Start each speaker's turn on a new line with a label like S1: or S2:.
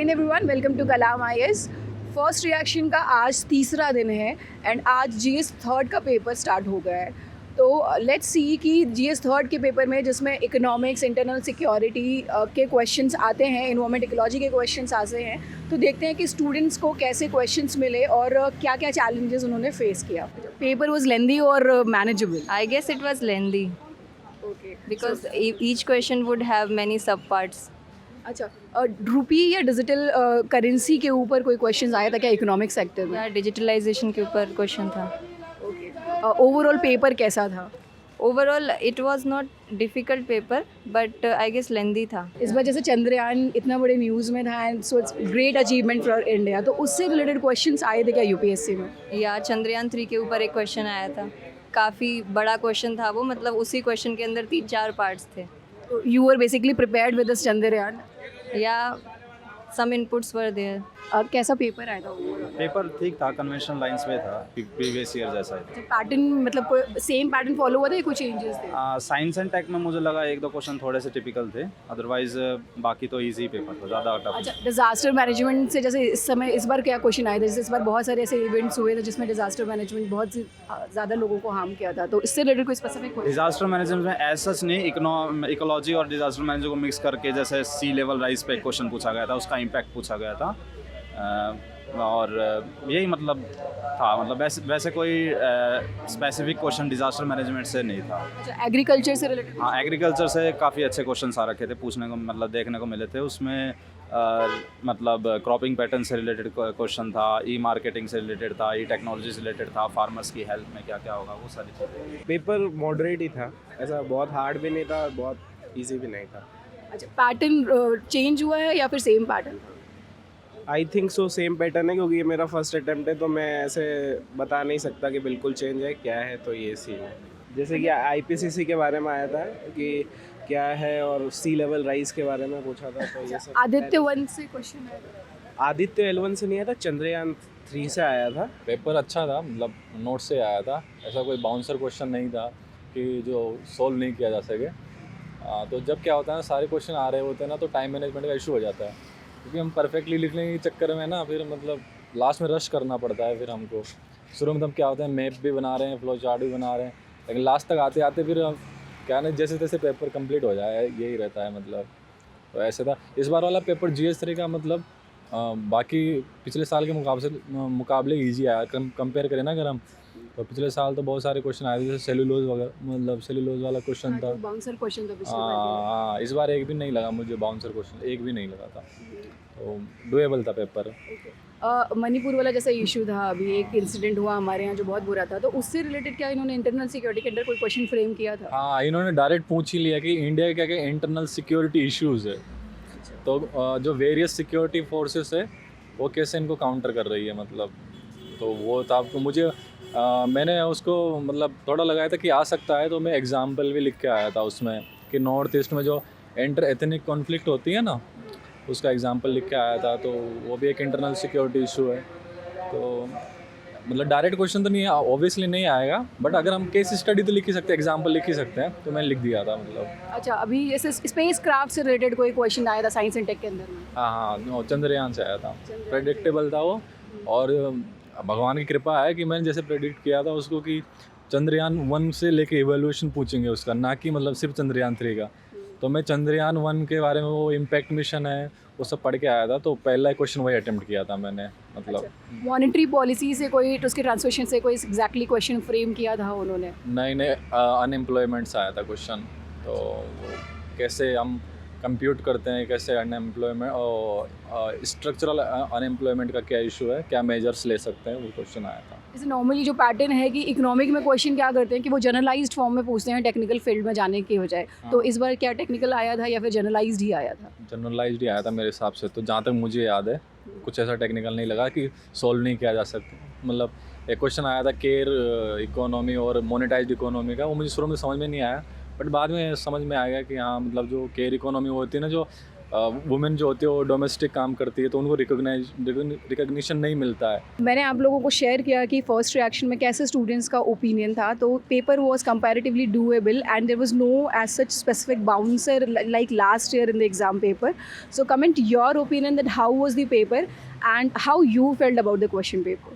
S1: Morning everyone, welcome to Kalam IAS. First reaction का आज तीसरा दिन है एंड आज जीएस थर्ड का पेपर स्टार्ट हो गया है। तो लेट्स सी कि जीएस थर्ड के पेपर में जिसमें इकोनॉमिक्स, इंटरनल सिक्योरिटी के क्वेश्चंस आते हैं, इन्वायरमेंट इकोलॉजी के क्वेश्चंस आते हैं, तो देखते हैं कि स्टूडेंट्स को कैसे क्वेश्चंस मिले और क्या क्या चैलेंजेस उन्होंने फेस किया। पेपर वाज लेंदी और manageable?
S2: I guess it was lengthy
S1: okay,
S2: because each question would have many subparts.
S1: अच्छा, रुपी या डिजिटल करेंसी के ऊपर कोई क्वेश्चंस आया था क्या इकोनॉमिक सेक्टर में?
S2: या डिजिटलाइजेशन के ऊपर क्वेश्चन था।
S1: ओके, ओवरऑल पेपर कैसा था?
S2: Overall it was not difficult paper but I guess lengthy था।
S1: इस बार जैसे चंद्रयान इतना बड़े न्यूज़ में था and so it's great achievement for India, तो उससे रिलेटेड क्वेश्चंस आए थे क्या यूपीएससी में?
S2: या चंद्रयान 3 के ऊपर एक क्वेश्चन आया था, काफ़ी बड़ा क्वेश्चन था वो, मतलब उसी क्वेश्चन के अंदर 3-4 पार्ट्स थे।
S1: तो you are basically prepared with this Chandrayaan?
S2: या सम इनपुट्स वर देयर।
S1: कैसा पेपर आया था overall?
S3: पेपर ठीक था, कन्वेंशनल लाइंस में था, प्रीवियस ईयर जैसा ही
S1: पैटर्न मतलब सेम पैटर्न फॉलो हुआ था या कुछ चेंजेस थे?
S3: था। साइंस एंड टेक में मुझे लगा एक दो क्वेश्चन थोड़े से टिपिकल थे, अदरवाइज बाकी तो इजी पेपर था, ज़्यादा टफ।
S1: अच्छा, डिजास्टर मैनेजमेंट से जैसे इस समय इस बार क्या क्वेश्चन आए थे? जैसे इस बार बहुत सारे ऐसे इवेंट्स हुए थे जिसमें डिजास्टर मैनेजमेंट बहुत ज़्यादा लोगों को हार्म किया था, तो इससे रिलेटेड कोई स्पेसिफिक क्वेश्चन?
S3: डिजास्टर मैनेजमेंट में एज सच नहीं, इकोलॉजी और डिजास्टर मैनेजमेंट को मिक्स करके जैसे सी लेवल राइज पे क्वेश्चन पूछा गया था, उसका इम्पैक्ट पूछा गया था। और यही मतलब था, मतलब वैसे कोई स्पेसिफिक क्वेश्चन डिजास्टर मैनेजमेंट से नहीं था।
S1: अच्छा, एग्रीकल्चर से रिलेटेड?
S3: हाँ, एग्रीकल्चर से काफ़ी अच्छे क्वेश्चंस आ रखे थे, पूछने को मतलब देखने को मिले थे उसमें। मतलब क्रॉपिंग पैटर्न से रिलेटेड क्वेश्चन था, ई मार्केटिंग से रिलेटेड था, ई टेक्नोलॉजी से रिलेटेड था, फार्मर्स की हेल्थ में क्या क्या होगा, वो सारी चीज़ें।
S4: पेपर मॉडरेट ही था, ऐसा बहुत हार्ड भी नहीं था और बहुत इजी भी नहीं था।
S1: अच्छा, पैटर्न चेंज हुआ है या फिर same pattern?
S4: I think so same pattern है, क्योंकि ये मेरा फर्स्ट अटेम्प्ट है, तो मैं ऐसे बता नहीं सकता कि बिल्कुल चेंज है क्या है, तो ये सीन है। जैसे कि आईपीसीसी के बारे में आया था कि क्या है, और सी लेवल राइज के बारे में पूछा था, तो ये सब।
S1: आदित्य 1 से क्वेश्चन है?
S4: आदित्य L1 से नहीं आया था, चंद्रयान 3 से आया था।
S5: पेपर अच्छा था, मतलब नोट से आया था, ऐसा कोई बाउंसर क्वेश्चन नहीं था कि जो सोल्व नहीं किया जा सके। तो जब क्या होता है ना, सारे क्वेश्चन आ रहे होते हैं ना, तो टाइम मैनेजमेंट का इशू हो जाता है, क्योंकि हम परफेक्टली लिखने के चक्कर में ना फिर मतलब लास्ट में रश करना पड़ता है। फिर हमको शुरू में तब क्या होता है, मैप भी बना रहे हैं, फ्लो चार्ट भी बना रहे हैं, लेकिन लास्ट तक आते आते फिर क्या ना जैसे तैसे पेपर कंप्लीट हो जाए, यही रहता है मतलब। तो ऐसे था इस बार वाला पेपर GS 3 का, मतलब बाकी पिछले साल के मुकाबले ईजी आया। कंपेयर करें ना अगर हम, तो पिछले साल तो बहुत सारे क्वेश्चन आए थे, जैसे सेलुलोज वगैरह, मतलब सेलुलोज वाला क्वेश्चन था।
S1: बाउंसर क्वेश्चन था पिछले बार
S5: हाँ, इस बार एक भी नहीं लगा मुझे बाउंसर क्वेश्चन, एक भी नहीं लगा था, तो डुएबल था पेपर।
S1: मणिपुर वाला जैसा इशू था, अभी एक इंसिडेंट हुआ हमारे यहाँ जो बहुत बुरा था, तो उससे रिलेटेड क्या इन्होंने इंटरनल सिक्योरिटी के अंदर कोई क्वेश्चन फ्रेम किया था?
S5: हाँ, इन्होंने डायरेक्ट पूछ ही लिया कि इंडिया के क्या क्या इंटरनल सिक्योरिटी इश्यूज़ है, तो जो वेरियस सिक्योरिटी फोर्सेस है वो कैसे इनको काउंटर कर रही है, मतलब। तो वो था, तो मुझे मैंने उसको मतलब थोड़ा लगाया था कि आ सकता है, तो मैं एग्जाम्पल भी लिख के आया था उसमें कि नॉर्थ ईस्ट में जो इंटर एथनिक कॉन्फ्लिक्ट होती है ना, उसका एग्जांपल लिख के आया था, तो वो भी एक इंटरनल सिक्योरिटी इशू है। तो मतलब डायरेक्ट क्वेश्चन तो नहीं है, ऑब्वियसली नहीं आएगा, बट अगर हम केस स्टडी तो लिख ही सकते हैं, एग्जांपल लिख ही सकते हैं, तो मैंने लिख दिया था मतलब।
S1: अच्छा, अभी जैसे स्पेस क्राफ्ट से रिलेटेड कोई क्वेश्चन आया था साइंस एंड टेक के अंदर में?
S5: हाँ, चंद्रयान से आया था, प्रेडिक्टेबल था वो, और भगवान की कृपा है कि मैंने जैसे प्रेडिक्ट किया था उसको कि चंद्रयान 1 से लेके इवोल्यूशन पूछेंगे उसका, ना कि मतलब सिर्फ चंद्रयान 3 का। तो मैं चंद्रयान 1 के बारे में, वो इम्पैक्ट मिशन है, वो सब पढ़ के आया था, तो पहला क्वेश्चन वही अटेम्प्ट किया था मैंने, मतलब।
S1: मॉनेटरी पॉलिसी से कोई, तो उसके ट्रांसलेशन से कोई एग्जैक्टली क्वेश्चन फ्रेम किया था उन्होंने?
S5: नहीं, अनएम्प्लॉयमेंट से आया था क्वेश्चन, तो वो कैसे हम कंप्यूट करते हैं, कैसे अनएम्प्लॉयमेंट और स्ट्रक्चरल अनएम्प्लॉयमेंट का क्या इशू है, क्या मेजर्स ले सकते हैं, वो क्वेश्चन आया था।
S1: जैसे नॉर्मली जो पैटर्न है कि इकोनॉमिक में क्वेश्चन क्या करते हैं कि वो जनरलाइज्ड फॉर्म में पूछते हैं टेक्निकल फील्ड में जाने की बजाय, तो इस बार क्या टेक्निकल आया था या फिर जनरलाइज्ड ही आया था?
S5: जनरलाइज्ड ही आया था मेरे हिसाब से, तो जहाँ तक मुझे याद है कुछ ऐसा टेक्निकल नहीं लगा कि सॉल्व नहीं किया जा सकता। मतलब एक क्वेश्चन आया था केयर इकोनॉमी और मोनेटाइज्ड इकोनॉमी का, वो मुझे शुरू में समझ में नहीं आया, बट बाद में समझ में आ गया कि हाँ, मतलब जो केयर इकोनॉमी होती है ना, जो वुमेन जो होती है वो डोमेस्टिक काम करती है तो उनको रिकॉग्निशन नहीं मिलता है।
S1: मैंने आप लोगों को शेयर किया कि फर्स्ट रिएक्शन में कैसे स्टूडेंट्स का ओपिनियन था, तो paper was comparatively doable and there was no as such specific bouncer like last year in the exam paper. So comment your opinion that how was the paper and how you felt about the question paper.